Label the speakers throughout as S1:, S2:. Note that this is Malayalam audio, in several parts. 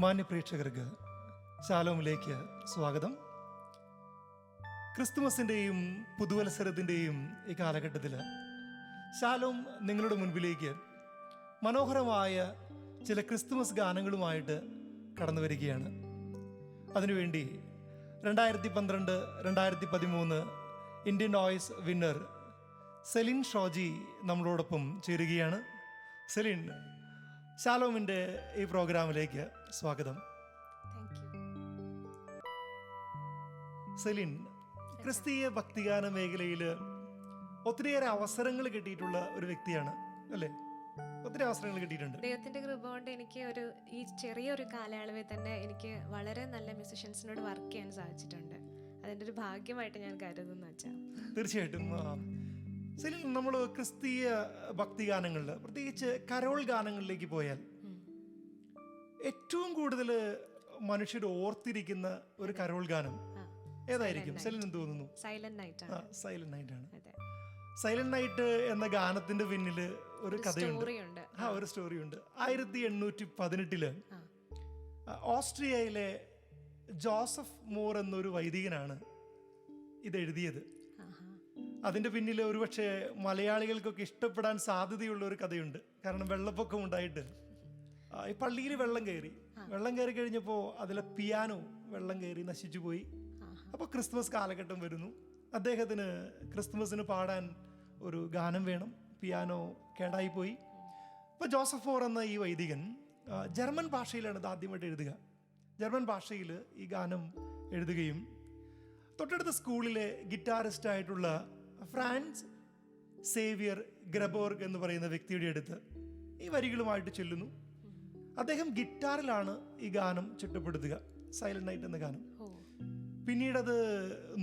S1: മാന്യപ്രേക്ഷകർക്ക് ശാലോമിലേക്ക് സ്വാഗതം. ക്രിസ്തുമസിൻ്റെയും പുതുവത്സരത്തിൻ്റെയും ഈ കാലഘട്ടത്തിൽ ശാലോം നിങ്ങളുടെ മുൻപിലേക്ക് മനോഹരമായ ചില ക്രിസ്തുമസ് ഗാനങ്ങളുമായിട്ട് കടന്നു വരികയാണ്. അതിനുവേണ്ടി 2012, 2013 Indian voice winner Celine Shoji നമ്മളോടൊപ്പം ചേരുകയാണ്. സെലിൻ, ശാലോമിൻ്റെ ഈ പ്രോഗ്രാമിലേക്ക് സ്വാഗതം. സെലിൻ, ക്രിസ്തീയ ഭക്തിഗാന മേഖലയിൽ ഒത്തിരിയേറെ അവസരങ്ങൾ കിട്ടിയിട്ടുള്ള ഒരു വ്യക്തിയാണ് അല്ലേ? ഒത്തിരി അവസരങ്ങൾ കിട്ടിയിട്ടുണ്ട്.
S2: ദൈവത്തിന്റെ കൃപ കൊണ്ട് എനിക്ക് ഈ ചെറിയൊരു കാലയളവിൽ തന്നെ എനിക്ക് വളരെ നല്ല മ്യൂസിഷ്യൻസിനോട് വർക്ക് ചെയ്യാൻ സാധിച്ചിട്ടുണ്ട്. അതിൻ്റെ ഒരു ഭാഗ്യമായിട്ട് ഞാൻ കരുതുന്നു വെച്ചാൽ.
S1: തീർച്ചയായിട്ടും സെലിൻ, നമ്മൾ ക്രിസ്തീയ ഭക്തിഗാനങ്ങളിൽ പ്രത്യേകിച്ച് കരോൾ ഗാനങ്ങളിലേക്ക് പോയാൽ ഏറ്റവും കൂടുതൽ മനുഷ്യർ ഓർത്തിരിക്കുന്ന ഒരു കരോൾ ഗാനം ഏതായിരിക്കും? സെലിൻ എന്ത് തോന്നുന്നു?
S2: സൈലന്റ് നൈറ്റ് ആണ്.
S1: സൈലന്റ് നൈറ്റ് ആണ്. സൈലന്റ് നൈറ്റ് എന്ന ഗാനത്തിന്റെ പിന്നിൽ ഒരു കഥയുണ്ട്, ഒരു സ്റ്റോറിയുണ്ട്. 1818 ഓസ്ട്രിയയിലെ ജോസഫ് മോർ എന്നൊരു വൈദികനാണ് ഇത് എഴുതിയത്. അതിൻ്റെ പിന്നിൽ ഒരുപക്ഷെ മലയാളികൾക്കൊക്കെ ഇഷ്ടപ്പെടാൻ സാധ്യതയുള്ള ഒരു കഥയുണ്ട്. കാരണം വെള്ളപ്പൊക്കം ഉണ്ടായിട്ട് ഈ പള്ളിയിൽ വെള്ളം കയറി കഴിഞ്ഞപ്പോൾ അതിലെ പിയാനോ വെള്ളം കയറി നശിച്ചു പോയി. അപ്പോൾ ക്രിസ്മസ് കാലഘട്ടം വരുന്നു. അദ്ദേഹത്തിന് ക്രിസ്മസിന് പാടാൻ ഒരു ഗാനം വേണം. പിയാനോ കേടായിപ്പോയി. അപ്പോൾ ജോസഫ് മോർ എന്ന ഈ വൈദികൻ ജർമ്മൻ ഭാഷയിലാണ് ഇത് ആദ്യമായിട്ട് എഴുതുക. ജർമ്മൻ ഭാഷയിൽ ഈ ഗാനം എഴുതുകയും തൊട്ടടുത്ത സ്കൂളിലെ ഗിറ്റാറിസ്റ്റ് ആയിട്ടുള്ള ഫ്രാൻസ് സേവിയർ ഗ്രബോർഗ് എന്ന് പറയുന്ന വ്യക്തിയുടെ അടുത്ത് ഈ വരികളുമായിട്ട് ചെല്ലുന്നു. അദ്ദേഹം ഗിറ്റാറിലാണ് ഈ ഗാനം ചിട്ടപ്പെടുത്തുക, സൈലന്റ് നൈറ്റ് എന്ന ഗാനം. പിന്നീടത്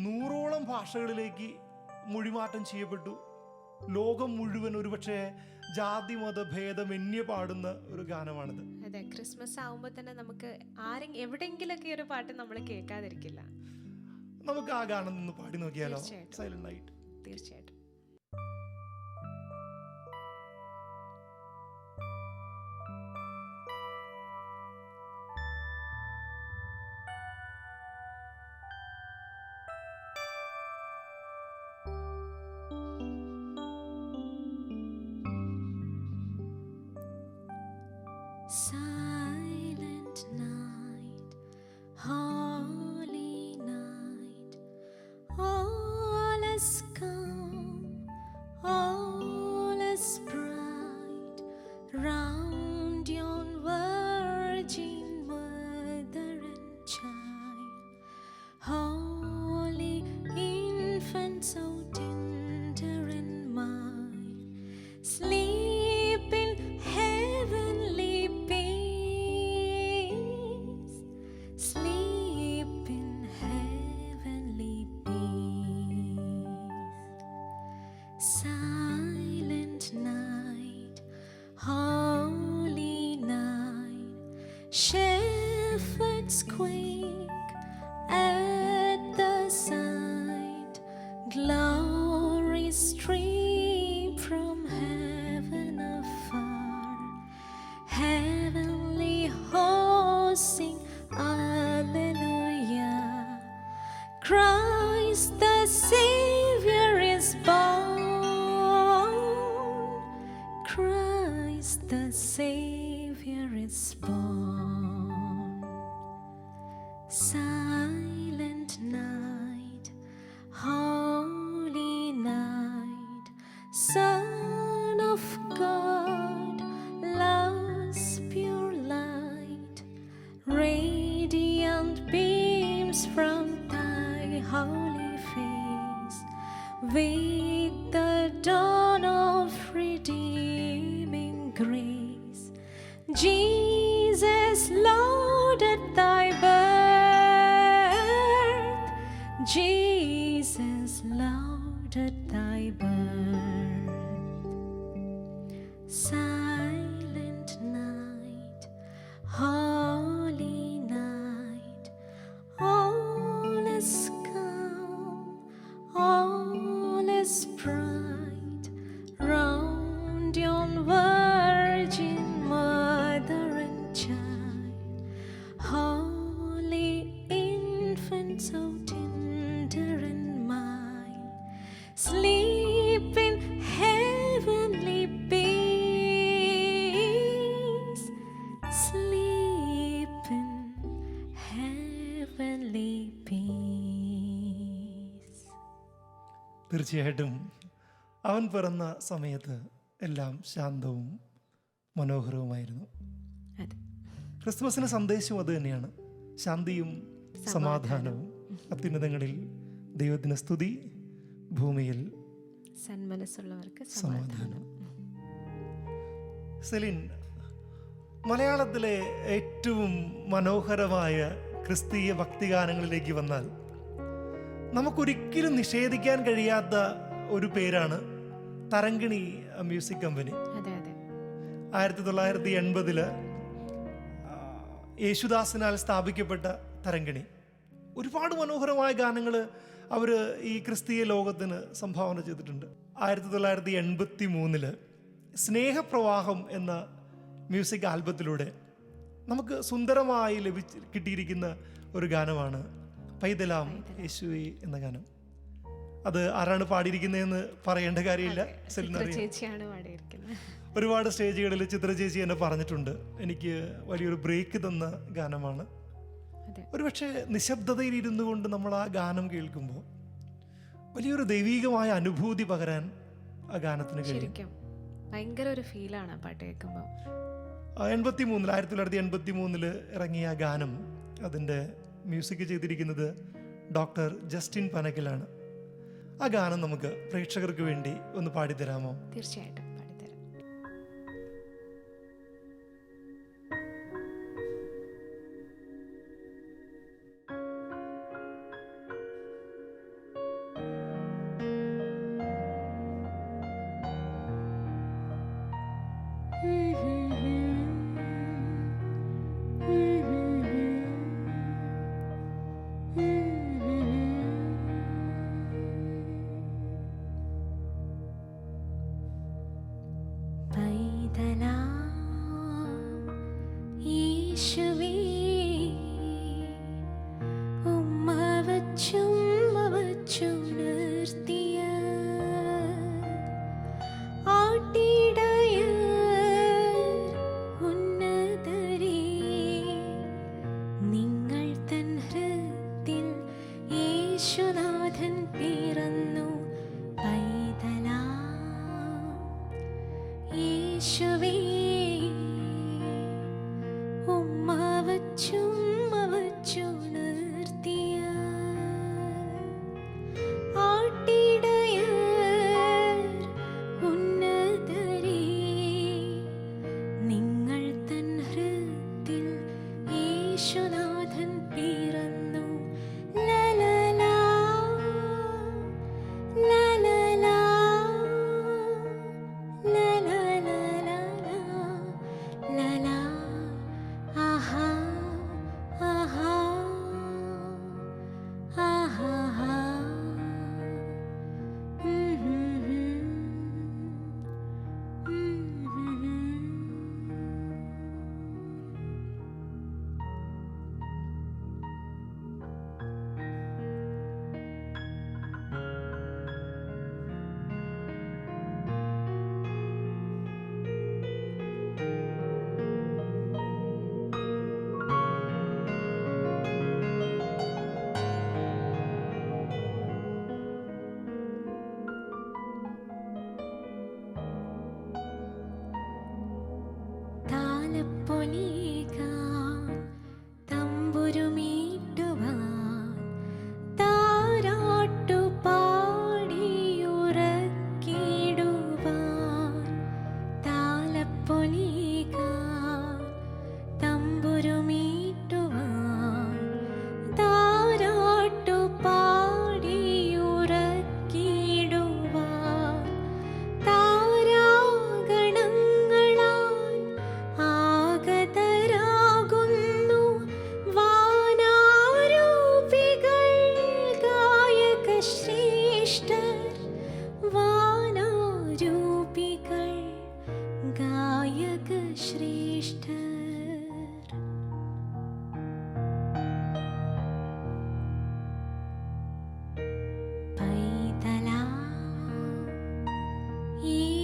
S1: 100ഓളം ഭാഷകളിലേക്ക് മൊഴിമാറ്റം ചെയ്യപ്പെട്ടു. ലോകം മുഴുവൻ ഒരുപക്ഷെ ജാതി മത ഭേദമന്യേ പാടുന്ന ഒരു ഗാനമാണിത്.
S2: അതെ, ക്രിസ്മസ് ആവുമ്പോൾ തന്നെ നമുക്ക് എവിടെയെങ്കിലൊക്കെ ഒരു പാട്ട് നമ്മൾ കേൾക്കാതിരിക്കില്ല.
S1: നമുക്ക് ആ ഗാനം ഒന്ന് പാടി നോക്കിയാലോ? Silent night.
S2: തീർച്ചയായിട്ടും. Silent night, holy night, all is calm, all is bright, round yon virgin mother and child, holy infant so tender and mild, sleep in heavenly peace, sleep in heavenly peace. Silent night, holy night, shepherds quake at the sight, glory stream from heaven afar, heavenly hosts sing Alleluia, Christ the Savior is born, Christ the Savior is born. Silent night, holy night, Son of God, love's pure light, radiant beams from thy holy face, with the dawn of redeeming grace. Jesus, Lord, at thy birth, Jesus, Lord, at thy birth. Silent night, holy night, all is calm, all is bright, round yon virgin mother and child, so tender and mild, sleep in heavenly peace, sleep in heavenly peace.
S1: തീർച്ചയായിട്ടും അവൻ പിറന്ന സമയത്ത് എല്ലാം ശാന്തവും മനോഹരവുമായിരുന്നു.
S2: അതെ,
S1: ക്രിസ്തുമസിന് സന്ദേശം അത് തന്നെയാണ്, ശാന്തിയും സമാധാനവും. അത്യുന്നതങ്ങളിൽ ദൈവത്തിന് സ്തുതി, ഭൂമിയിൽ
S2: സന്മനസ്സുള്ളവർക്ക്
S1: സമാധാനം. സെലിൻ, മലയാളത്തിലെ ഏറ്റവും മനോഹരമായ ക്രിസ്തീയ ഭക്തിഗാനങ്ങളിലേക്ക് വന്നാൽ നമുക്കൊരിക്കലും നിഷേധിക്കാൻ കഴിയാത്ത ഒരു പേരാണ് തരങ്കിണി മ്യൂസിക് കമ്പനി.
S2: അതെ അതെ
S1: 1980 യേശുദാസിനാൽ സ്ഥാപിക്കപ്പെട്ട തരങ്കിണി. ഒരുപാട് മനോഹരമായ ഗാനങ്ങൾ അവർ ഈ ക്രിസ്തീയ ലോകത്തിന് സംഭാവന ചെയ്തിട്ടുണ്ട്. 1983 സ്നേഹപ്രവാഹം എന്ന മ്യൂസിക് ആൽബത്തിലൂടെ നമുക്ക് സുന്ദരമായി കിട്ടിയിരിക്കുന്ന ഒരു ഗാനമാണ് പൈതലാം യേശുവേ എന്ന ഗാനം. അത് ആരാണ് പാടിയിരിക്കുന്നതെന്ന് പറയേണ്ട കാര്യമില്ല,
S2: ചേച്ചിയാണ് പാടിയിരിക്കുന്നത്.
S1: ഒരുപാട് സ്റ്റേജുകളിൽ ചിത്ര ചേച്ചി എന്നെ പറഞ്ഞിട്ടുണ്ട്, എനിക്ക് വലിയൊരു ബ്രേക്ക് തന്ന ഗാനമാണ്. ഒരുപക്ഷെ നിശബ്ദതയിൽ ഇരുന്നു കൊണ്ട് നമ്മൾ ആ ഗാനം കേൾക്കുമ്പോൾ വലിയൊരു ദൈവീകമായ അനുഭൂതി പകരാൻ ആ ഗാനത്തിന് കഴിയും.
S2: ഭയങ്കര ഒരു ഫീലാണ് പാട്ട് കേൾക്കുമ്പോൾ.
S1: 1983 ഇറങ്ങിയ ഗാനം, അതിൻ്റെ മ്യൂസിക് ചെയ്തിരിക്കുന്നത് ഡോക്ടർ ജസ്റ്റിൻ പനക്കലാണ്. ആ ഗാനം നമുക്ക് പ്രേക്ഷകർക്ക് വേണ്ടി ഒന്ന് പാടിത്തരാമോ?
S2: തീർച്ചയായിട്ടും പാടിത്തരാം.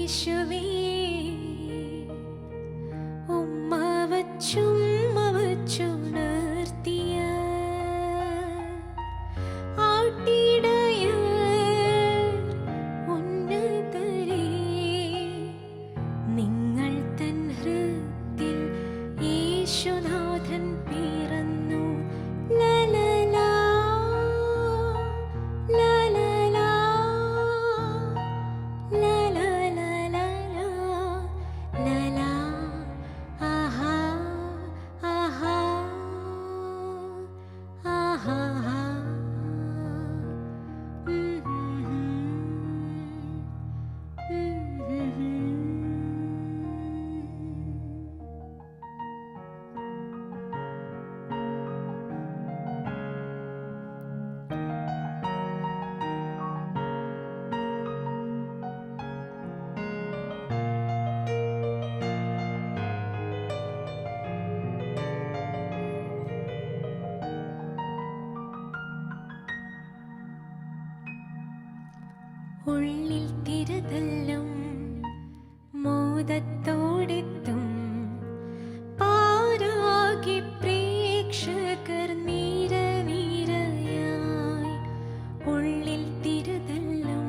S2: യേശുവേ ഉമ്മ വച്ചുമ്മ വച്ചുണർത്തിയ ആട്ടിടയർ ഉന്നതരേ, നിങ്ങൾ തൻ ഹൃത്തിൽ യേശുനാഥൻ പിറന്നു. ലലലാ ലലലാ ലലലാ ലലാ ആഹാ ആഹാ ആഹാ ഉള്ളിൽ തിരതല്ലും മോദത്തോടെത്തും പാരാകി പ്രേക്ഷകർ നിരനിരയായി. ഉള്ളിൽ തിരതല്ലും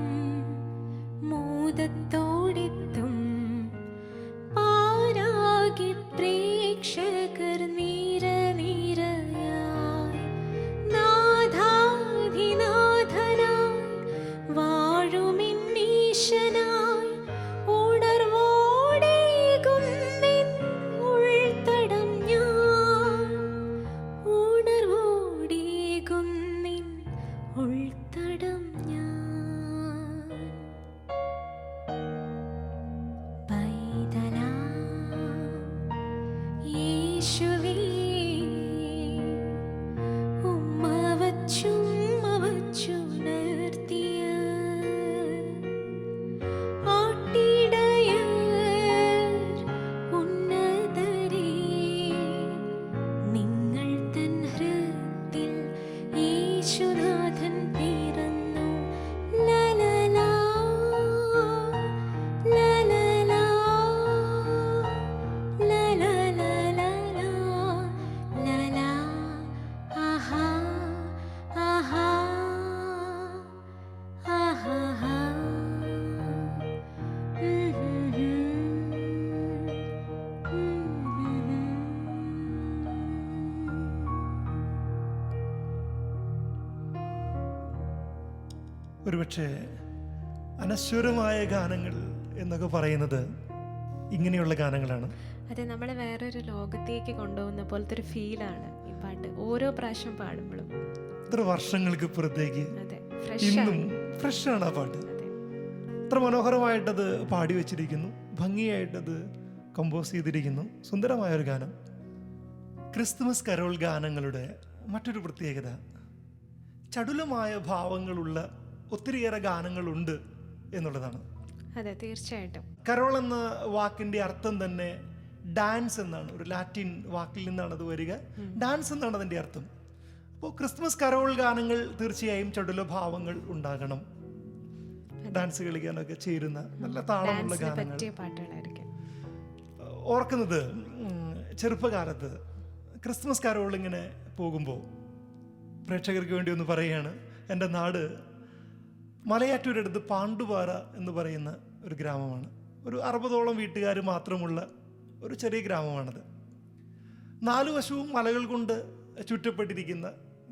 S2: മോദത്തോടെത്തും പാരാകി പ്രേക്ഷകർ നിരനിരയായി. നാഥാധിനാഥനായി വാഴുമിന്നീശനായി ഉണർവോടേകും നിൻ ഉൾത്തടം ഞാൻ. ഉണർവോടേകും നിൻ ഉൾത്തടം ഞാൻ. പൈതലാം യേശുവേ ഉമ്മ വച്ചുമ്മ വച്ചുണർത്തിയ ആട്ടിടയർ ഉന്നതരേ, നിങ്ങൾ തൻ ഹൃത്തിൽ യേശുനാഥൻ പിറന്നു. ലലലാ ലലലാ ലലലാ ലലാ ആഹാ ആഹാ ആഹാ.
S1: ഒരുപക്ഷെ അനശ്വരമായ ഗാനങ്ങൾ എന്നൊക്കെ പറയുന്നത് ഇങ്ങനെയുള്ള ഗാനങ്ങളാണ്.
S2: അതെ, നമ്മളെ വേറൊരു ലോകത്തേക്ക് കൊണ്ടുപോകുന്ന പോലത്തെ ഒരു ഫീലാണ് ഈ പാട്ട് ഓരോ പ്രാവശ്യം പാടുമ്പോഴും.
S1: ഇത്ര വർഷങ്ങൾക്ക് പുറത്തേക്ക്
S2: അതെ,
S1: ഇന്നും ഫ്രഷാണ് ആ പാട്ട്. അത്ര മനോഹരമായിട്ടത് പാടി വെച്ചിരിക്കുന്നു, ഭംഗിയായിട്ടത് കമ്പോസ് ചെയ്തിരിക്കുന്നു. സുന്ദരമായൊരു ഗാനം. ക്രിസ്തുമസ് കരോൾ ഗാനങ്ങളുടെ മറ്റൊരു പ്രത്യേകത, ചടുലമായ ഭാവങ്ങളുള്ള ഒത്തിരിയേറെ ഗാനങ്ങളുണ്ട് എന്നുള്ളതാണ്.
S2: അതെ, തീർച്ചയായിട്ടും.
S1: കരോൾ എന്ന വാക്കിന്റെ അർത്ഥം തന്നെ ഡാൻസ് എന്നാണ്. ഒരു ലാറ്റിൻ വാക്കിൽ നിന്നാണ് അത് വരിക. ഡാൻസ് എന്നാണ് അതിന്റെ അർത്ഥം. അപ്പോൾ ക്രിസ്മസ് കരോൾ ഗാനങ്ങൾ തീർച്ചയായും ചടുല ഭാവങ്ങൾ ഉണ്ടാകണം. ഡാൻസ് കളിക്കാനൊക്കെ ചേരുന്ന നല്ല താളമുള്ള ഗാനങ്ങൾ. ഓർക്കുന്നത് ചെറുപ്പകാലത്ത് ക്രിസ്മസ് കരോൾ ഇങ്ങനെ പോകുമ്പോൾ പ്രേക്ഷകർക്ക് വേണ്ടി ഒന്ന് പറയുകയാണ്. എൻ്റെ നാട് മലയാറ്റൂരടുത്ത് പാണ്ടുപാറ എന്ന് പറയുന്ന ഒരു ഗ്രാമമാണ്. ഒരു 60ഓളം വീട്ടുകാർ മാത്രമുള്ള ഒരു ചെറിയ ഗ്രാമമാണത്. 4 വശവും മലകൾ കൊണ്ട് ചുറ്റപ്പെട്ടിരിക്കുന്ന,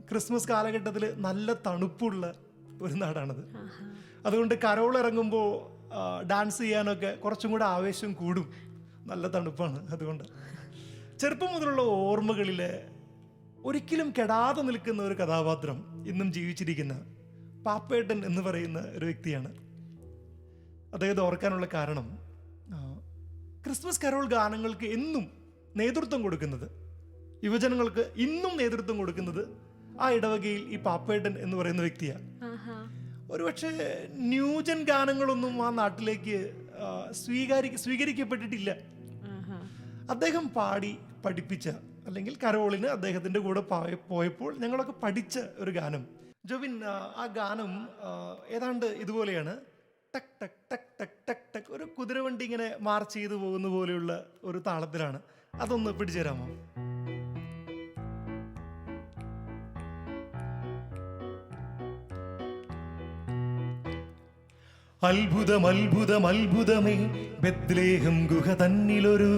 S1: ക്രിസ്മസ് കാലഘട്ടത്തിൽ നല്ല തണുപ്പുള്ള ഒരു നാടാണത്. അതുകൊണ്ട് കരോൾ ഇറങ്ങുമ്പോൾ ഡാൻസ് ചെയ്യാനൊക്കെ കുറച്ചും കൂടെ ആവേശം കൂടും. നല്ല തണുപ്പാണ്. അതുകൊണ്ട് ചെറുപ്പം മുതലുള്ള ഓർമ്മകളിൽ ഒരിക്കലും കെടാതെ നിൽക്കുന്ന ഒരു കഥാപാത്രം ഇന്നും ജീവിച്ചിരിക്കുന്ന പാപ്പേട്ടൻ എന്ന് പറയുന്ന ഒരു വ്യക്തിയാണ്. അദ്ദേഹത്തെ ഓർക്കാനുള്ള കാരണം, ക്രിസ്മസ് കരോൾ ഗാനങ്ങൾക്ക് എന്നും നേതൃത്വം കൊടുക്കുന്നത്, യുവജനങ്ങൾക്ക് ഇന്നും നേതൃത്വം കൊടുക്കുന്നത് ആ ഇടവകയിൽ ഈ പാപ്പേട്ടൻ എന്ന് പറയുന്ന വ്യക്തിയാണ്. ഒരുപക്ഷെ ന്യൂജൻ ഗാനങ്ങളൊന്നും ആ നാട്ടിലേക്ക് സ്വീകരിക്കപ്പെട്ടിട്ടില്ല. അദ്ദേഹം പാടി പഠിപ്പിച്ച, അല്ലെങ്കിൽ കരോളിന് അദ്ദേഹത്തിൻ്റെ കൂടെ പോയപ്പോൾ ഞങ്ങളൊക്കെ പഠിച്ച ഒരു ഗാനം. ജോബിൻ, ആ ഗാനം ഏതാണ്ട് ഇതുപോലെയാണ്. ടക് ടക് ടക് ടക് ടക് ടക് ഒരു കുതിരവണ്ടി ഇങ്ങനെ മാർച്ച് ചെയ്തു പോകുന്ന പോലെയുള്ള ഒരു താളത്തിലാണ്. അതൊന്ന് പിടിച്ചു തരാമോ? അത്ഭുതം അത്ഭുതം അത്ഭുതമേ ബെത്ലേഹം ഗുഹ തന്നിലൊരു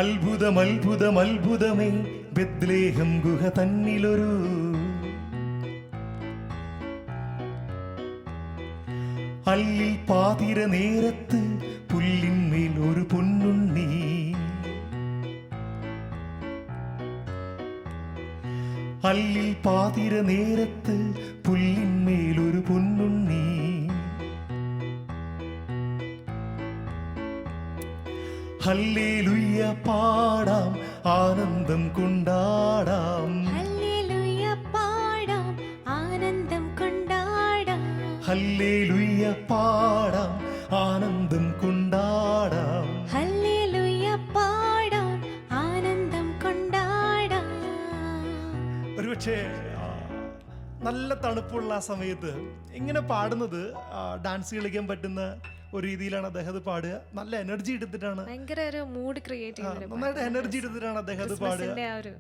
S1: അത്ഭുതം അത്ഭുതം അത്ഭുതമേ ബെത്ലേഹം ഗുഹ തന്നിലൊരു അല്ലിൽ പാതിര നേരത്ത് പുല്ലിന്മേൽ ഒരു പൊന്നുണ്ണി അല്ലിൽ പാതിര നേരത്ത് പുല്ലിന്മേൽ ഒരു പൊന്നുണ്ണി ഹല്ലേലൂയ പാടാം ആനന്ദം കൊണ്ടാടാം
S2: ഹല്ലേലൂയ പാടാം ആനന്ദം കൊണ്ടാടാം
S1: ഹല്ലേലൂയ പാടാം ആനന്ദം കൊണ്ടാടാം
S2: ഹല്ലേലൂയ പാടാം ആനന്ദം കൊണ്ടാടാം.
S1: ഒരുപക്ഷെ നല്ല തണുപ്പുള്ള ആ സമയത്ത് ഇങ്ങനെ പാടുന്നത് ഡാൻസ് കളിക്കാൻ പറ്റുന്ന ഒരു രീതിയിലാണ് അദ്ദേഹം അത് പാടുക. നല്ല എനർജി എടുത്തിട്ടാണ്,
S2: ഭയങ്കര ഒരു മൂഡ് ക്രിയേറ്റ്
S1: നന്നായിട്ട് എനർജി എടുത്തിട്ടാണ് അദ്ദേഹം അത് പാടുക.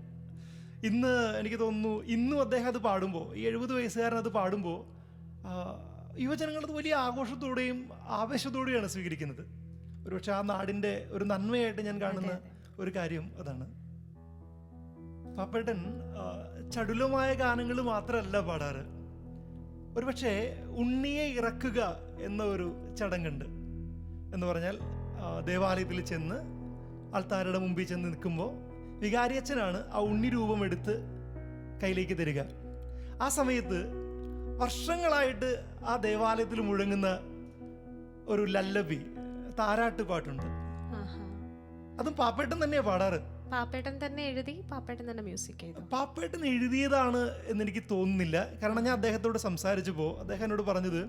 S1: ഇന്ന് എനിക്ക് തോന്നുന്നു ഇന്നും അദ്ദേഹം അത് പാടുമ്പോൾ, ഈ 70 വയസ്സുകാരൻ അത് പാടുമ്പോൾ യുവജനങ്ങൾ അത് വലിയ ആഘോഷത്തോടെയും ആവേശത്തോടെയാണ് സ്വീകരിക്കുന്നത്. ഒരുപക്ഷെ ആ നാടിൻ്റെ ഒരു നന്മയായിട്ട് ഞാൻ കാണുന്ന ഒരു കാര്യം അതാണ്. പാപ്പേട്ടൻ ചടുലമായ ഗാനങ്ങൾ മാത്രമല്ല പാടാറ്. ഒരുപക്ഷെ ഉണ്ണിയെ ഇറക്കുക എന്ന ഒരു ചടങ്ങുണ്ട്. എന്ന് പറഞ്ഞാൽ ദേവാലയത്തിൽ ചെന്ന് ആൾത്താരുടെ മുമ്പിൽ ചെന്ന് നിൽക്കുമ്പോൾ വികാരിയച്ഛനാണ് ആ ഉണ്ണി രൂപം എടുത്ത് കയ്യിലേക്ക് തരിക. ആ സമയത്ത് വർഷങ്ങളായിട്ട് ആ ദേവാലയത്തിൽ മുഴങ്ങുന്ന ഒരു ലല്ലബി താരാട്ട് പാട്ടുണ്ട്. അതും പാപ്പേട്ടൻ തന്നെയാണ് പാടാറ്.
S2: പാപ്പേട്ടൻ തന്നെ എഴുതി, പാപ്പേട്ടൻ തന്നെ മ്യൂസിക് ചെയ്തു.
S1: പാപ്പേട്ടൻ എഴുതിയതാണ് എന്നെനിക്ക് തോന്നുന്നില്ല. കാരണം ഞാൻ അദ്ദേഹത്തോട് സംസാരിച്ചപ്പോൾ അദ്ദേഹം എന്നോട് പറഞ്ഞത്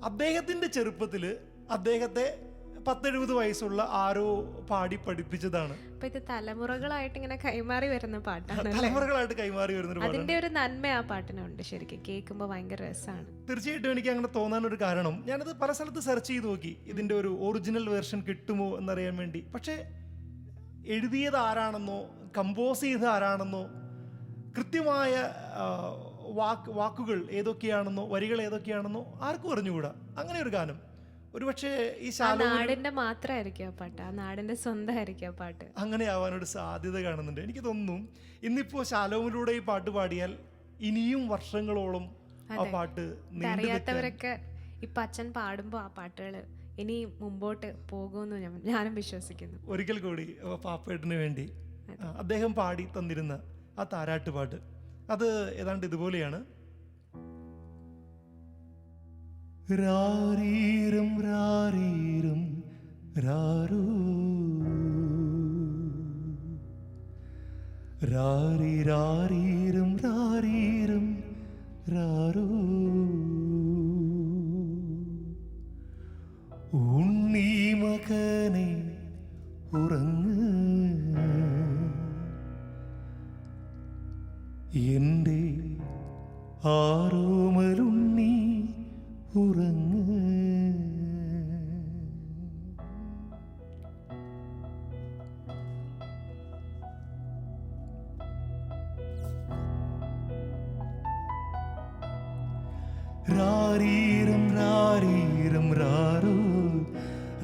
S1: അദ്ദേഹത്തിൻ്റെ ചെറുപ്പത്തിൽ അദ്ദേഹത്തെ 10-70 വയസ്സുള്ള ആരോ പാടി പഠിപ്പിച്ചതാണ്.
S2: അപ്പൊ ഇത് തലമുറകളായിട്ട് ഇങ്ങനെ കൈമാറി വരുന്ന പാട്ടാണ്.
S1: തലമുറകളായിട്ട് കൈമാറി വരുന്ന
S2: അതിന്റെ ഒരു നന്മ ആ പാട്ടിനുണ്ട്. ശരിക്കും കേൾക്കുമ്പോൾ ഭയങ്കര രസമാണ്.
S1: തീർച്ചയായിട്ടും എനിക്ക് അങ്ങനെ തോന്നാനൊരു കാരണം, ഞാനത് പല സ്ഥലത്ത് സെർച്ച് ചെയ്ത് നോക്കി ഇതിന്റെ ഒരു ഒറിജിനൽ വേർഷൻ കിട്ടുമോ എന്നറിയാൻ വേണ്ടി. പക്ഷേ എഴുതിയത് ആരാണെന്നോ കമ്പോസ് ചെയ്ത് ആരാണെന്നോ കൃത്യമായ വാക്കുകൾ ഏതൊക്കെയാണെന്നോ വരികൾ ഏതൊക്കെയാണെന്നോ ആർക്കും അറിഞ്ഞുകൂടാ. അങ്ങനെ ഒരു ഗാനം ഒരുപക്ഷെ ഈ
S2: നാടിന്റെ മാത്രമായിരിക്കും ആ പാട്ട്, ആ നാടിന്റെ സ്വന്തമായിരിക്കും ആ പാട്ട്.
S1: അങ്ങനെ ആവാനൊരു സാധ്യത കാണുന്നുണ്ട്. എനിക്ക് തോന്നുന്നു ഇന്നിപ്പോ ശാലോമിലൂടെ ഈ പാട്ട് പാടിയാൽ ഇനിയും വർഷങ്ങളോളം ആ പാട്ട്
S2: അറിയാത്തവരൊക്കെ ഇപ്പൊ അച്ഛൻ പാടുമ്പോ ആ പാട്ടുകള് ഇനി മുമ്പോട്ട് പോകുമെന്ന് ഞാനും വിശ്വസിക്കുന്നു.
S1: ഒരിക്കൽ കൂടി പാപ്പേട്ടന് വേണ്ടി അദ്ദേഹം പാടി തന്നിരുന്ന ആ താരാട്ട് പാട്ട് അത് ഏതാണ്ട് ഇതുപോലെയാണ്. രാരീരം രാരീരം രാരൂ രാരി രാരീരം രാരീരം രാരൂ ഉണ്ണി മകനെ ഉറങ്ങ് എൻ്റെ ആരോമലുണ്ണി ഉറങ്ങ്. രാരീരം രാരീരം രാരോ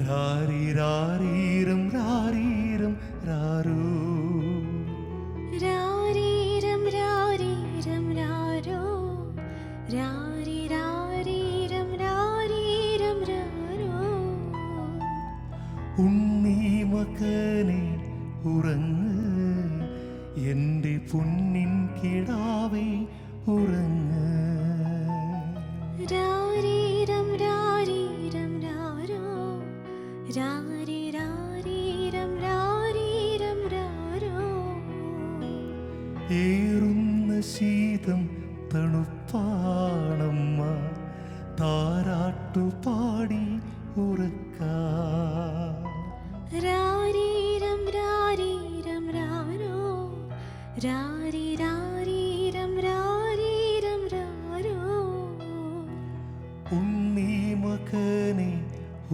S1: രാരി രാരീരം രാരീരം രാരോ
S2: രാരീരം രാരീരം രാരോ രാരി രാരീരം രാരീരം രാരോ
S1: ഉണ്ണി മകനെ ഉറങ്ങ് എൻ്റെ പൊന്നിൻ കിടാവേ ഉറങ്ങ്.
S2: രാരീരം രാരീരം രാരോ രാരി രാരീരം രാരീരം രാരോ
S1: ഏറുന്ന ശീതം തണുപ്പാണമ്മ താരാട്ടുപാടി ഉറക്കാം.
S2: രാരീരം രാരീരം രാരോ രാരി രാരീരം രാരീരം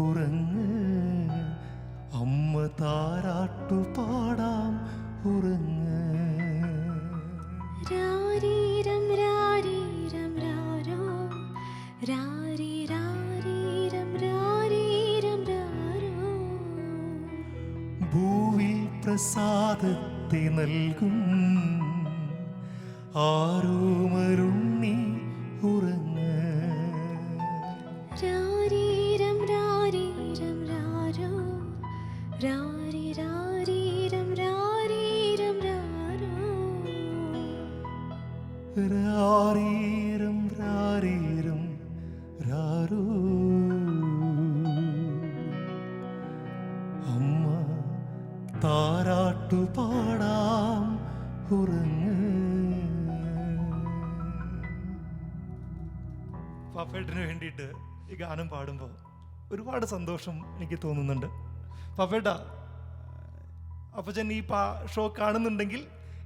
S1: ഉറങ്ങ്, അമ്മ താരാട്ടു പാടാം ഉറങ്ങ്.
S2: രാരീരം രാരീരം രാരോ, രാരീരാരീരം രാരീരം രാരോ.
S1: ഭൂവിൽ പ്രസാദത്തെ നൽകും ആരോമരുണ്ണി ഉറങ്ങ്.
S2: രാരീരം രാരീരം രാരോ, രാരീരാരീരം രാരീരം രാരോ.
S1: രാരീരം രാരീരം രാരോ, അമ്മ താരാട്ടു പാടാം ഉറങ്ങ്. പാപ്പേട്ടിന് വേണ്ടിയിട്ട് ഈ ഗാനം പാടുമ്പോൾ ഒരുപാട് സന്തോഷം എനിക്ക് തോന്നുന്നുണ്ട്. പാപ്പേട്ട, അപ്പച്ചൻ ഈ ഷോ കാണുന്നുണ്ടെങ്കിൽ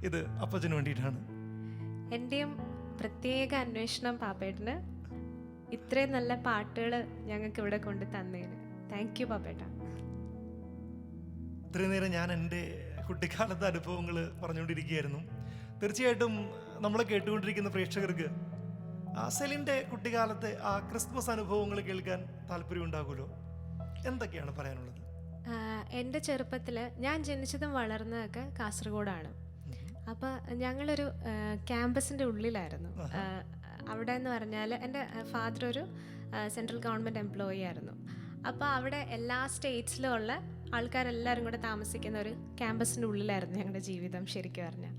S1: ഇത് അപ്പച്ചന് വേണ്ടിയിട്ടാണ്.
S2: എൻ്റെയും പ്രത്യേക അന്വേഷണം പാപ്പേട്ടന്, ഇത്രയും നല്ല പാട്ടുകൾ ഞങ്ങൾക്ക് ഇവിടെ കൊണ്ട് തന്നതിന് താങ്ക് യു പാപ്പേട്ട.
S1: ഇത്രയും നേരം ഞാൻ എൻ്റെ കുട്ടിക്കാലത്തെ അനുഭവങ്ങൾ പറഞ്ഞുകൊണ്ടിരിക്കുകയായിരുന്നു. തീർച്ചയായിട്ടും നമ്മളെ കേട്ടുകൊണ്ടിരിക്കുന്ന പ്രേക്ഷകർക്ക് സെലിൻ്റെ കുട്ടിക്കാലത്തെ ആ ക്രിസ്മസ് അനുഭവങ്ങൾ കേൾക്കാൻ താല്പര്യം ഉണ്ടാകുമല്ലോ. എന്തൊക്കെയാണ് പറയാനുള്ളത്?
S2: എൻ്റെ ചെറുപ്പത്തിൽ ഞാൻ ജനിച്ചതും വളർന്നതൊക്കെ കാസർഗോഡാണ്. അപ്പോൾ ഞങ്ങളൊരു ക്യാമ്പസിൻ്റെ ഉള്ളിലായിരുന്നു. അവിടെ എന്ന് പറഞ്ഞാൽ എൻ്റെ ഫാദർ ഒരു സെൻട്രൽ ഗവൺമെൻറ് എംപ്ലോയി ആയിരുന്നു. അപ്പോൾ അവിടെ എല്ലാ സ്റ്റേറ്റ്സിലും ഉള്ള ആൾക്കാരെല്ലാവരും കൂടെ താമസിക്കുന്ന ഒരു ക്യാമ്പസിൻ്റെ ഉള്ളിലായിരുന്നു ഞങ്ങളുടെ ജീവിതം ശരിക്കും പറഞ്ഞാൽ.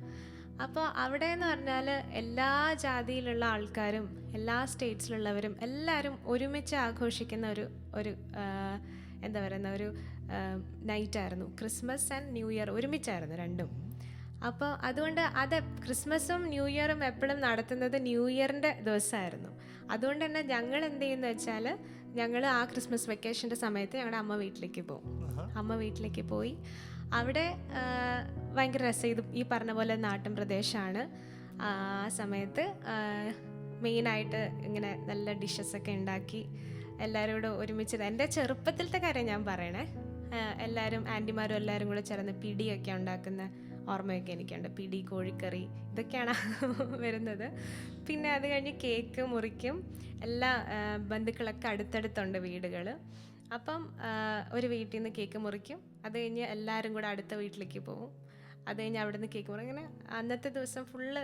S2: അപ്പോൾ അവിടെ എന്ന് പറഞ്ഞാൽ എല്ലാ ജാതിയിലുള്ള ആൾക്കാരും എല്ലാ സ്റ്റേറ്റ്സിലുള്ളവരും എല്ലാവരും ഒരുമിച്ച് ആഘോഷിക്കുന്ന ഒരു എന്താ പറയുന്ന ഒരു നൈറ്റായിരുന്നു. ക്രിസ്മസ് ആൻഡ് ന്യൂ ഇയർ ഒരുമിച്ചായിരുന്നു രണ്ടും. അപ്പോൾ അതുകൊണ്ട് അത് ക്രിസ്മസും ന്യൂ ഇയറും എപ്പോഴും നടത്തുന്നത് ന്യൂ ഇയറിൻ്റെ ദിവസമായിരുന്നു. അതുകൊണ്ട് തന്നെ ഞങ്ങൾ എന്ത് ചെയ്യുന്ന വെച്ചാൽ ഞങ്ങൾ ആ ക്രിസ്മസ് വെക്കേഷൻ്റെ സമയത്ത് ഞങ്ങളുടെ അമ്മ വീട്ടിലേക്ക് പോകും. അമ്മ വീട്ടിലേക്ക് പോയി അവിടെ ഭയങ്കര രസം. ഇത് ഈ പറഞ്ഞ പോലെ നാട്ടിൻ പ്രദേശമാണ്. ആ സമയത്ത് മെയിനായിട്ട് ഇങ്ങനെ നല്ല ഡിഷസൊക്കെ ഉണ്ടാക്കി എല്ലാവരും കൂടെ ഒരുമിച്ച്, എൻ്റെ ചെറുപ്പത്തിലത്തെ കാര്യം ഞാൻ പറയണേ, എല്ലാവരും ആൻറ്റിമാരും എല്ലാവരും കൂടെ ചേർന്ന് പിടിയൊക്കെ ഉണ്ടാക്കുന്ന ഓർമ്മയൊക്കെ എനിക്കുണ്ട്. പിടി, കോഴിക്കറി, ഇതൊക്കെയാണ് വരുന്നത്. പിന്നെ അത് കഴിഞ്ഞ് കേക്ക് മുറിക്കും. എല്ലാ ബന്ധുക്കളൊക്കെ അടുത്തടുത്തുണ്ട് വീടുകൾ. അപ്പം ഒരു വീട്ടിൽ നിന്ന് കേക്ക് മുറിക്കും. അത് കഴിഞ്ഞ് എല്ലാവരും കൂടെ അടുത്ത വീട്ടിലേക്ക് പോകും. അത് കഴിഞ്ഞ് അവിടെ നിന്ന് കേക്ക് മുറിക്കും. അങ്ങനെ അന്നത്തെ ദിവസം ഫുള്ള്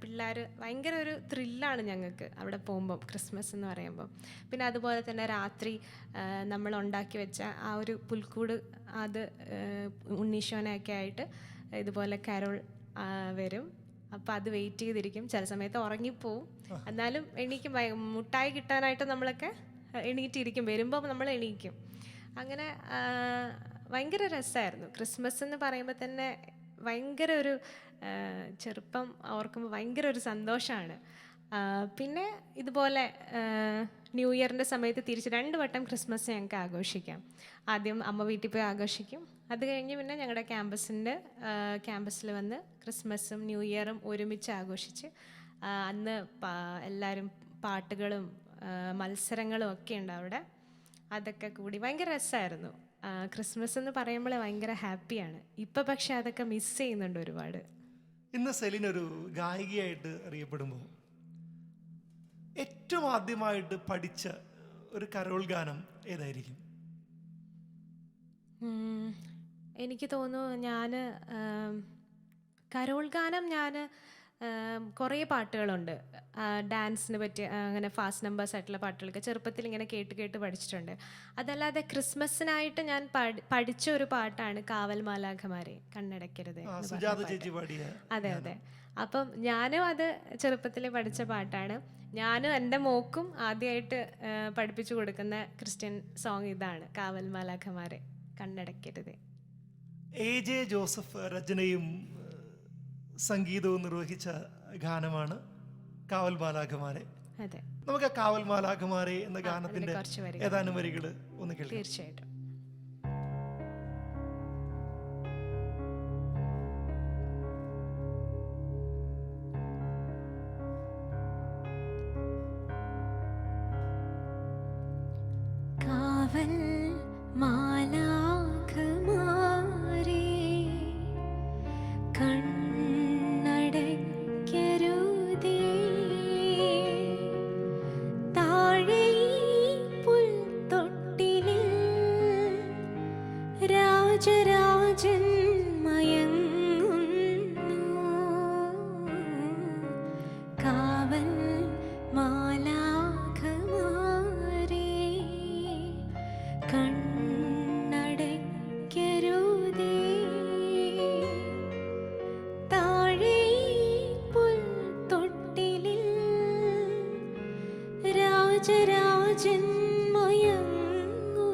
S2: പിള്ളേർ ഭയങ്കര ഒരു ത്രില്ലാണ് ഞങ്ങൾക്ക് അവിടെ പോകുമ്പം, ക്രിസ്മസ് എന്ന് പറയുമ്പം. പിന്നെ അതുപോലെ തന്നെ രാത്രി നമ്മൾ ഉണ്ടാക്കി വെച്ച ആ ഒരു പുൽക്കൂട്, അത് ഉണ്ണീശോനൊക്കെ ആയിട്ട് ഇതുപോലെ കരോൾ വരും. അപ്പോൾ അത് വെയിറ്റ് ചെയ്തിരിക്കും. ചില സമയത്ത് ഉറങ്ങിപ്പോവും, എന്നാലും എണീക്കും. മുട്ടായി കിട്ടാനായിട്ട് നമ്മളൊക്കെ എണീറ്റിരിക്കും. വരുമ്പോൾ നമ്മൾ എണീക്കും. അങ്ങനെ ഭയങ്കര രസമായിരുന്നു. ക്രിസ്മസ് എന്ന് പറയുമ്പോൾ തന്നെ ഭയങ്കര ഒരു ചെറുപ്പം ഓർക്കുമ്പോൾ ഭയങ്കര ഒരു സന്തോഷമാണ്. പിന്നെ ഇതുപോലെ ന്യൂ ഇയറിൻ്റെ സമയത്ത് തിരിച്ച് 2 വട്ടം ക്രിസ്മസ് ഞങ്ങൾക്ക് ആഘോഷിക്കാം. ആദ്യം അമ്മ വീട്ടിൽ പോയി ആഘോഷിക്കും. അത് കഴിഞ്ഞ് പിന്നെ ഞങ്ങളുടെ ക്യാമ്പസിൽ വന്ന് ക്രിസ്മസും ന്യൂ ഇയറും ഒരുമിച്ച് ആഘോഷിച്ച് അന്ന് എല്ലാവരും പാട്ടുകളും മത്സരങ്ങളും ഒക്കെ ഉണ്ട് അവിടെ. അതൊക്കെ കൂടി ഭയങ്കര രസമായിരുന്നു. ക്രിസ്മസ് എന്ന് പറയുമ്പോൾ ഭയങ്കര ഹാപ്പിയാണ്. ഇപ്പം പക്ഷെ അതൊക്കെ മിസ് ചെയ്യുന്നുണ്ട് ഒരുപാട്.
S1: ഇന്ന് സെലിൻ ഒരു ഗായികയായിട്ട് അറിയപ്പെടുമ്പോൾ ഏറ്റവും ആദ്യമായിട്ട് പഠിച്ച ഒരു കരോൾ ഗാനം ഏതായിരിക്കും?
S2: എനിക്ക് തോന്നുന്നു ഞാൻ കരോൾ ഗാനം കുറേ പാട്ടുകളുണ്ട് ഡാൻസിന് പറ്റിയ, അങ്ങനെ ഫാസ്റ്റ് നമ്പേഴ്സ് ആയിട്ടുള്ള പാട്ടുകളൊക്കെ ചെറുപ്പത്തിൽ ഇങ്ങനെ കേട്ട് പഠിച്ചിട്ടുണ്ട്. അതല്ലാതെ ക്രിസ്മസിനായിട്ട് ഞാൻ പഠിച്ച ഒരു പാട്ടാണ് കാവൽ മാലാഖമാരെ കണ്ണടയ്ക്കരുത്. അതെ അതെ. അപ്പം ഞാനും അത് ചെറുപ്പത്തിൽ പഠിച്ച പാട്ടാണ്. ഞാനും എൻ്റെ മോക്കും ആദ്യമായിട്ട് പഠിപ്പിച്ചു കൊടുക്കുന്ന ക്രിസ്ത്യൻ സോങ് ഇതാണ്, കാവൽ മാലാഖമാരെ കണ്ണടയ്ക്കരുത്.
S1: AJ ജോസഫ് രചനയും സംഗീതവും നിർവഹിച്ച ഗാനമാണ് കാവൽ മാലാഖമാരെ.
S2: അതെ,
S1: നമുക്ക് ആ കാവൽ മാലാഖമാരെ എന്ന ഗാനത്തിന്റെ ഏതാനും വരികൾ ഒന്ന് കേൾക്കാം.
S2: തീർച്ചയായിട്ടും. കാവൽ രാജരാജൻ മയങ്ങുന്നു,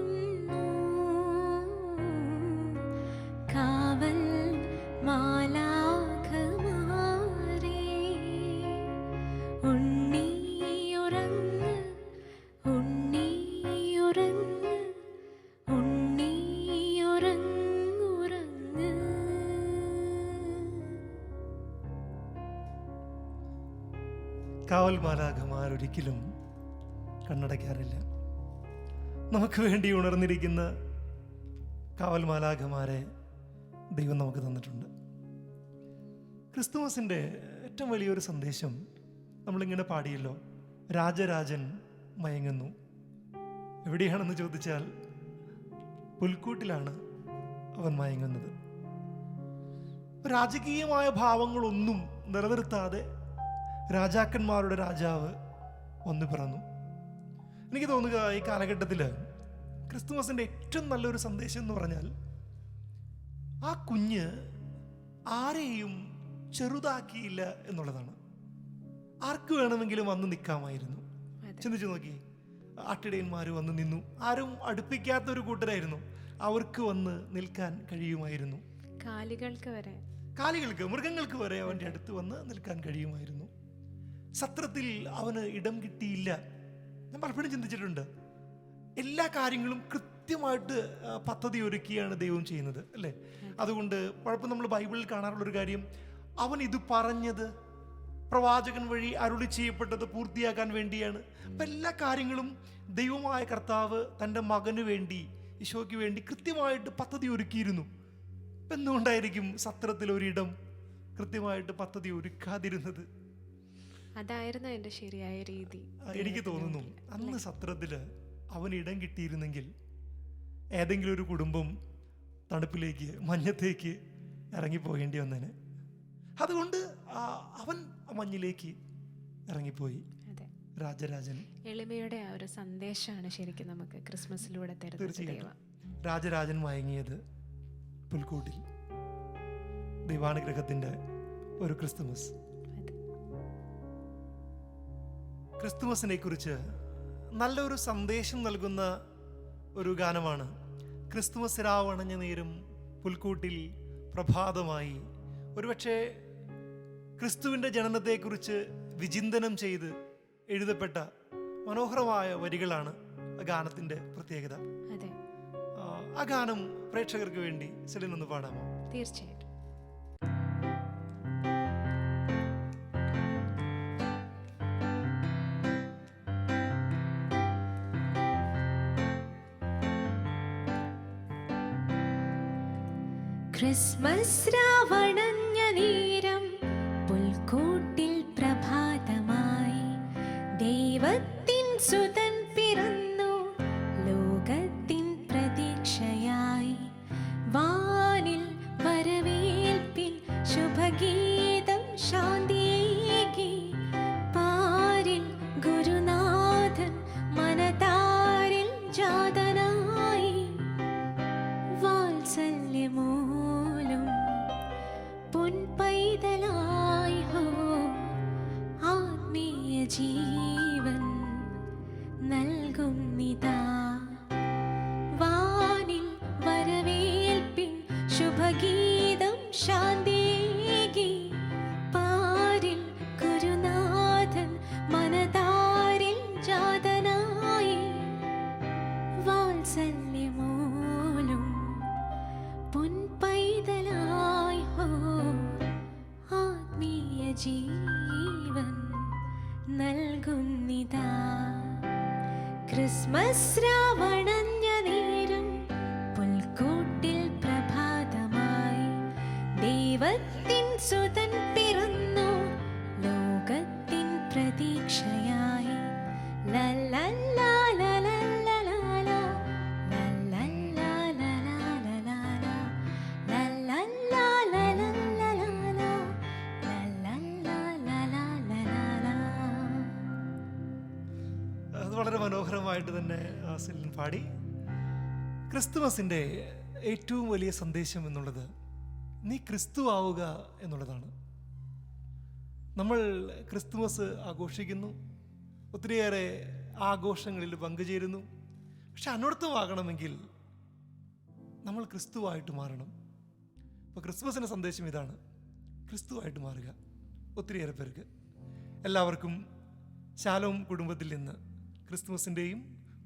S2: കാവൽ മാലാഖമാരേ, ഉണ്ണിയുറങ്ങ് ഉണ്ണിയുറങ്ങ് ഉണ്ണിയുറങ്ങുറങ്ങ്.
S1: കാവൽ മാലാഖമാർ ഒരിക്കലും കണ്ണടയ്ക്കാറില്ല. നമുക്ക് വേണ്ടി ഉണർന്നിരിക്കുന്ന കാവൽ മാലാഖമാരെ ദൈവം നമുക്ക് തന്നിട്ടുണ്ട്. ക്രിസ്തുമസിൻ്റെ ഏറ്റവും വലിയൊരു സന്ദേശം നമ്മളിങ്ങനെ പാടിയല്ലോ, രാജരാജൻ മയങ്ങുന്നു. എവിടെയാണെന്ന് ചോദിച്ചാൽ പുൽക്കൂട്ടിലാണ് അവൻ മയങ്ങുന്നത്. രാജകീയമായ ഭാവങ്ങളൊന്നും നിലനിർത്താതെ രാജാക്കന്മാരുടെ രാജാവ് വന്നു പിറന്നു. എനിക്ക് തോന്നുക ഈ കാലഘട്ടത്തിൽ ക്രിസ്തുമസിൻ്റെ ഏറ്റവും നല്ലൊരു സന്ദേശം എന്ന് പറഞ്ഞാൽ ആ കുഞ്ഞ് ആരെയും ചെറുതാക്കിയില്ല എന്നുള്ളതാണ്. ആർക്ക് വേണമെങ്കിലും വന്ന് നിൽക്കാമായിരുന്നു. ചിന്തിച്ചു നോക്കി, ആട്ടിടയന്മാർ വന്ന് നിന്നു. ആരും അടുപ്പിക്കാത്തൊരു കൂട്ടരായിരുന്നു. അവർക്ക് വന്ന് നിൽക്കാൻ കഴിയുമായിരുന്നു. കാലികൾക്ക് മൃഗങ്ങൾക്ക് വരെ അവൻ്റെ അടുത്ത് വന്ന് നിൽക്കാൻ കഴിയുമായിരുന്നു. സത്രത്തിൽ അവന് ഇടം കിട്ടിയില്ല. ഞാൻ പലപ്പോഴും ചിന്തിച്ചിട്ടുണ്ട്, എല്ലാ കാര്യങ്ങളും കൃത്യമായിട്ട് പദ്ധതി ഒരുക്കിയാണ് ദൈവം ചെയ്യുന്നത്, അല്ലേ? അതുകൊണ്ട് പലപ്പോഴും നമ്മൾ ബൈബിളിൽ കാണാറുള്ളൊരു കാര്യം, അവൻ ഇത് പറഞ്ഞത് പ്രവാചകൻ വഴി അരുളി ചെയ്യപ്പെട്ടത് പൂർത്തിയാക്കാൻ വേണ്ടിയാണ്. അപ്പം എല്ലാ കാര്യങ്ങളും ദൈവമായ കർത്താവ് തൻ്റെ മകന് വേണ്ടി, ഈശോയ്ക്ക് വേണ്ടി കൃത്യമായിട്ട് പദ്ധതി ഒരുക്കിയിരുന്നു. അപ്പം എന്തുകൊണ്ടായിരിക്കും സത്രത്തിൽ ഒരിടം കൃത്യമായിട്ട് പദ്ധതി ഒരുക്കാതിരുന്നത്?
S2: അതായിരുന്നു എൻ്റെ ശരിയായ രീതി.
S1: എനിക്ക് തോന്നുന്നു അന്ന് സത്രത്തിൽ അവന് ഇടം കിട്ടിയിരുന്നെങ്കിൽ ഏതെങ്കിലും ഒരു കുടുംബം തണുപ്പിലേക്ക്, മഞ്ഞത്തേക്ക് ഇറങ്ങിപ്പോകേണ്ടി വന്നേനെ. അതുകൊണ്ട് അവൻ മഞ്ഞിലേക്ക് ഇറങ്ങിപ്പോയി. രാജരാജൻ
S2: എളിമയുടെ ആ ഒരു സന്ദേശമാണ് ശരിക്കും നമുക്ക് ക്രിസ്മസിലൂടെ
S1: തീർച്ചയായിട്ടും. രാജരാജൻ മയങ്ങിയത് പുൽക്കൂട്ടിൽ. ദൈവാനുഗ്രഹത്തിൻ്റെ ഒരു ക്രിസ്തുമസ്. ക്രിസ്തുമസിനെ കുറിച്ച് നല്ലൊരു സന്ദേശം നൽകുന്ന ഒരു ഗാനമാണ് ക്രിസ്തുമസ് രാവണഞ്ഞ നേരം പുൽക്കൂട്ടിൽ പ്രഭാതമായി. ഒരുപക്ഷെ ക്രിസ്തുവിൻ്റെ ജനനത്തെക്കുറിച്ച് വിചിന്തനം ചെയ്ത് എഴുതപ്പെട്ട മനോഹരമായ വരികളാണ് ആ ഗാനത്തിൻ്റെ പ്രത്യേകത. ആ ഗാനം പ്രേക്ഷകർക്ക് വേണ്ടി സെലിൻ ഒന്ന് പാടാമോ?
S2: തീർച്ചയായിട്ടും. ക്രിസ്മസ് രാവണഞ്ഞ നേരം പുൽക്കൂട്ടിൽ പ്രഭാതമായി, ദൈവത്തിൻ സുതൻ പിറന്നു ലോകത്തിൻ പ്രതീക്ഷയായി. വാനിൽ വരവേൽപ്പിൽ ശുഭഗീതം ശാന്തിയേകി, പാരിൽ ഗുരുനാഥൻ മനതാരിൽ ജാതനായി. വാത്സല്യമൂലും പൊൻപൈതലായി ഹോ ആത്മീയ ജീവൻ നൽകുന്നിതാ. വാനിൽ വരവേൽപ്പിൻ ശുഭഗീതം ശാന്തിയേകി, പാരിൽ ഗുരുനാഥൻ മനതാരിൽ ജാതനായി. വാത്സല്യമൂലും പൊൻപൈതലായി ഹോ ആത്മീയ ജീവൻ നൽകുന്നിതാ. ക്രിസ്മസ് രാവണഞ്ഞ നേരം പുൽക്കൂട്ടിൽ പ്രഭാതമായി, ദൈവത്തിൻ സുതൻ പിറന്നു ലോകത്തിൻ പ്രതീക്ഷയായി. ലല്ലല്ലാ ലല്ലല്ലാ ലല്ലല്ലാ ലല്ലല്ലാ ലല്ലല്ലാ ലല്ലല്ലാ ലല്ലല്ലാ.
S1: അത് വളരെ മനോഹരമായിട്ട് തന്നെ സെലിൻ പാടി. ക്രിസ്തുമസിൻ്റെ ഏറ്റവും വലിയ സന്ദേശം എന്നുള്ളത് നീ ക്രിസ്തു ആവുക എന്നുള്ളതാണ്. നമ്മൾ ക്രിസ്തുമസ് ആഘോഷിക്കുന്നു, ഒത്തിരിയേറെ ആഘോഷങ്ങളിൽ പങ്കുചേരുന്നു. പക്ഷെ അനർത്ഥമാകണമെങ്കിൽ നമ്മൾ ക്രിസ്തുവായിട്ട് മാറണം. അപ്പോൾ ക്രിസ്മസിൻ്റെ സന്ദേശം ഇതാണ്, ക്രിസ്തുവായിട്ട് മാറുക. ഒത്തിരിയേറെ പേർക്ക് എല്ലാവർക്കും ശാലോം കുടുംബത്തിൽ നിന്ന് ക്രിസ്മസിൻ്റെയും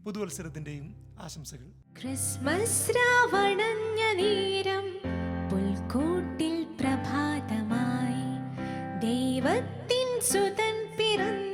S1: പുതുവത്സരത്തിൻ്റെയും ആശംസകൾ.
S2: ക്രിസ്മസ് രാവണഞ്ഞ നേരം പുൽക്കൂട്ടിൽ പ്രഭാതമായി ദൈവത്തിൻ സുതൻ പിറന്നു.